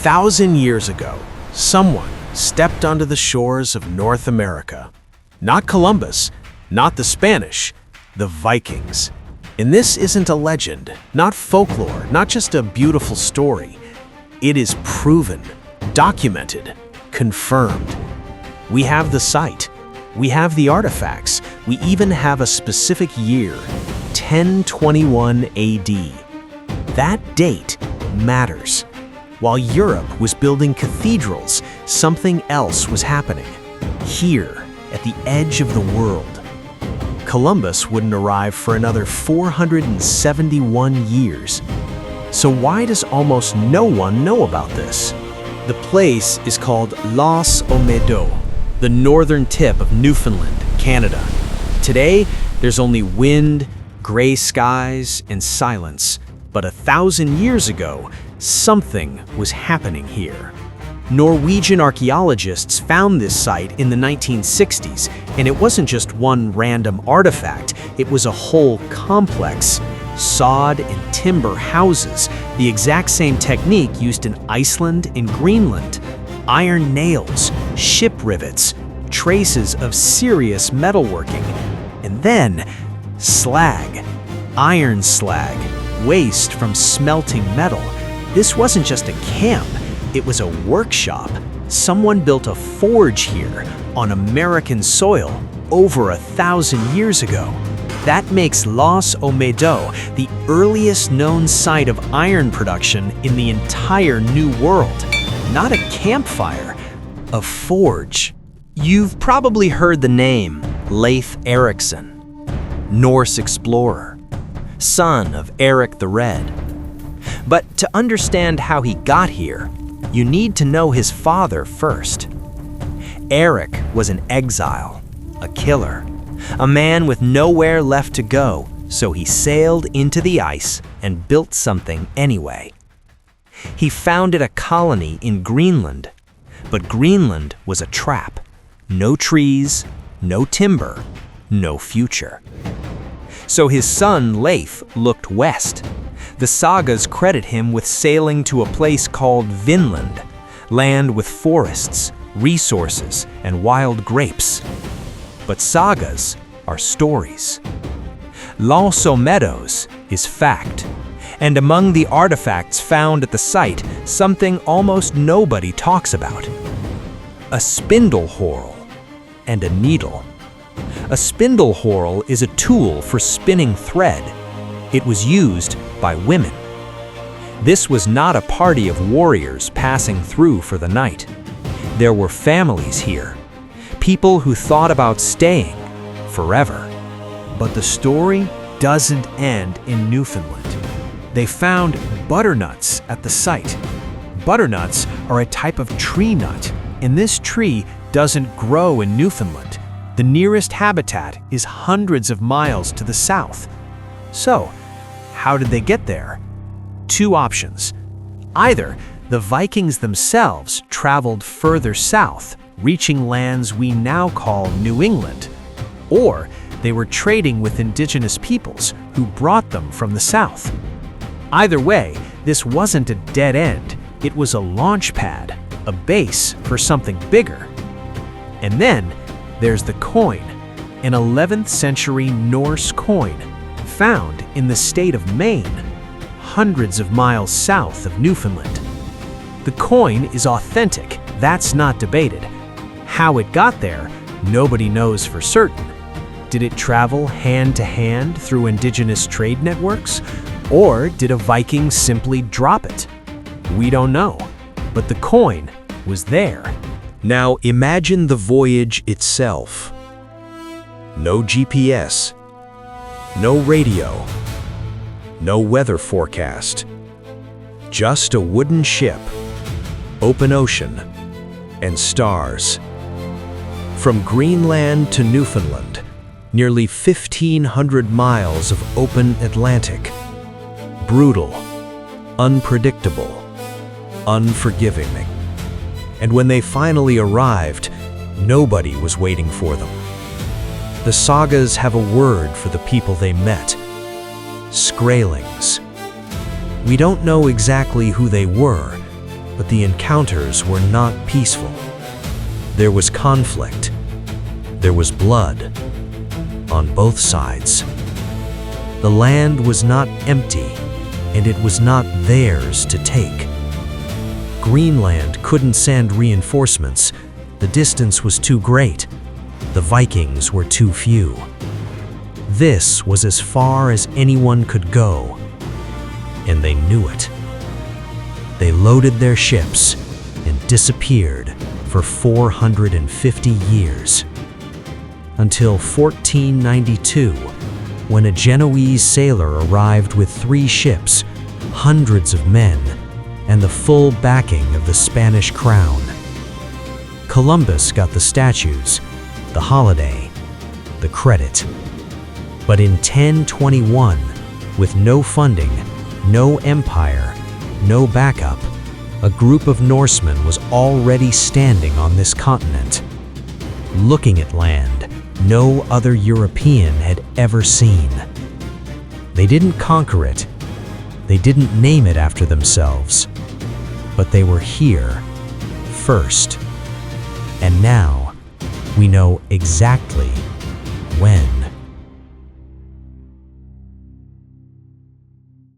1,000 years ago, someone stepped onto the shores of North America. Not Columbus, not the Spanish, the Vikings. And this isn't a legend, not folklore, not just a beautiful story. It is proven, documented, confirmed. We have the site, we have the artifacts, we even have a specific year, 1021 AD. That date matters. While Europe was building cathedrals, something else was happening. Here, at the edge of the world. Columbus wouldn't arrive for another 471 years. So why does almost no one know about this? The place is called Les Meadows, the northern tip of Newfoundland, Canada. Today, there's only wind, gray skies, and silence. But 1,000 years ago, something was happening here. Norwegian archaeologists found this site in the 1960s, and it wasn't just one random artifact, it was a whole complex. Sod and timber houses, the exact same technique used in Iceland and Greenland. Iron nails, ship rivets, traces of serious metalworking. And then, slag, iron slag, waste from smelting metal. This wasn't just a camp, it was a workshop. Someone built a forge here on American soil over 1,000 years ago. That makes Les Meadows the earliest known site of iron production in the entire New World. Not a campfire, a forge. You've probably heard the name Leif Erikson, Norse explorer, son of Erik the Red. But to understand how he got here, you need to know his father first. Erik was an exile, a killer, a man with nowhere left to go, so he sailed into the ice and built something anyway. He founded a colony in Greenland, but Greenland was a trap. No trees, no timber, no future. So his son Leif looked west. The sagas credit him with sailing to a place called Vinland, land with forests, resources, and wild grapes. But sagas are stories. Les Meadows is fact, and among the artifacts found at the site, something almost nobody talks about. A spindle whorl and a needle. A spindle whorl is a tool for spinning thread. It was used by women. This was not a party of warriors passing through for the night. There were families here, people who thought about staying forever. But the story doesn't end in Newfoundland. They found butternuts at the site. Butternuts are a type of tree nut, and this tree doesn't grow in Newfoundland. The nearest habitat is hundreds of miles to the south. So, how did they get there? Two options. Either the Vikings themselves traveled further south, reaching lands we now call New England, or they were trading with indigenous peoples who brought them from the south. Either way, this wasn't a dead end. It was a launch pad, a base for something bigger. And then there's the coin, an 11th century Norse coin found in the state of Maine, hundreds of miles south of Newfoundland. The coin is authentic, that's not debated. How it got there, nobody knows for certain. Did it travel hand to hand through indigenous trade networks? Or did a Viking simply drop it? We don't know, but the coin was there. Now imagine the voyage itself. No GPS, no radio, no weather forecast. Just a wooden ship, open ocean, and stars. From Greenland to Newfoundland, nearly 1,500 miles of open Atlantic. Brutal, unpredictable, unforgiving. And when they finally arrived, nobody was waiting for them. The sagas have a word for the people they met. Skraelings. We don't know exactly who they were, But the encounters were not peaceful. There was conflict. There was blood on both sides. The land was not empty, and it was not theirs to take. Greenland couldn't send reinforcements. The distance was too great. The Vikings were too few. This was as far as anyone could go, and they knew it. They loaded their ships and disappeared for 450 years, until 1492, when a Genoese sailor arrived with 3 ships, hundreds of men, and the full backing of the Spanish crown. Columbus got the statues, the holiday, the credit. But in 1021, with no funding, no empire, no backup, a group of Norsemen was already standing on this continent, looking at land no other European had ever seen. They didn't conquer it, they didn't name it after themselves, but they were here first. And now we know exactly when.